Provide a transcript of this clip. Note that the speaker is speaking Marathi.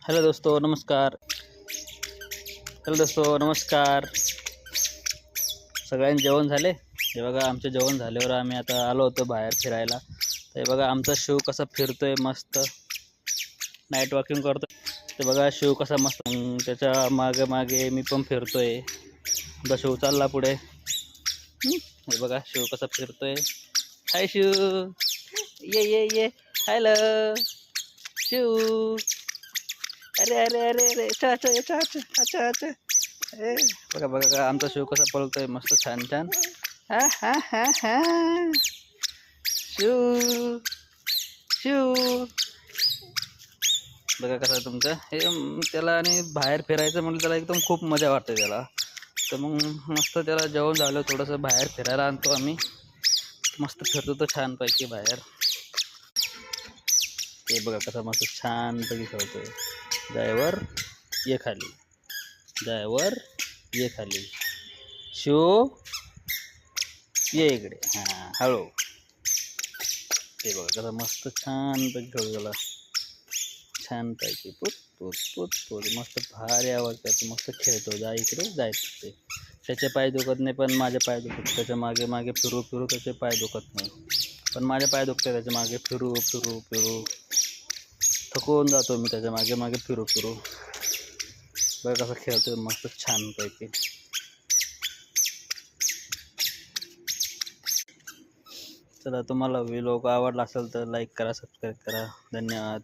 हॅलो दोस्तो नमस्कार. सगळ्यांचे जेवण झाले? हे बघा आमचे जेवण झाल्यावर आम्ही आता आलो होतो बाहेर फिरायला. ते बघा आमचा शिव कसा फिरतोय मस्त नाईट वॉकिंग करतोय. ते बघा शिव कसा मस्त त्याच्या मागे मागे मी पण फिरतोय. आता शिव चालला पुढे. हे बघा शिव कसा फिरतोय. हाय शिव, ये हॅलो शिव. अरे अरे अरे अरे अच्छा अच्छा अच्छा अच्छा अच्छा अच्छा. ए बघा बघा आमचा शिव कसा पळतोय मस्त छान छान. हा हा हा हा. शिव शिव बघा कसं तुमचं हे त्याला. आणि बाहेर फिरायचं म्हटलं त्याला एकदम खूप मजा वाटते त्याला. तर मग मस्त त्याला जेवण झालं थोडंसं बाहेर फिरायला आणतो आम्ही. मस्त फिरतो तो छानपैकी बाहेर. ते बघा कसा मस्त छानपैकी खेळतोय. जायवर ये खाली, जायवर ये खाली. शिव ये इकडे. हां हळू. ते बघा कसं मस्त छानपैकी खेळतो त्याला. छानपैकी पुत पुत पुत पुत मस्त भारी आवाज करतो. मस्त खेळतो. जा इकडे जाय तिकडे. त्याचे पाय दुखत नाही पण माझे पाय दुखत. त्याच्या मागे मागे फिरू फिरू त्याचे पाय दुखत नाही पण माझे पाय दुखते त्याच्या मागे फिरू फिरू फिरू. थकून जातो मी त्याच्या मागे मागे फिरू फिरू. बघा कसं खेळतोय मस्त छानपैकी. चला तुम्हाला व्हिडिओ आवडला असेल तर लाईक करा, सबस्क्राईब करा. धन्यवाद.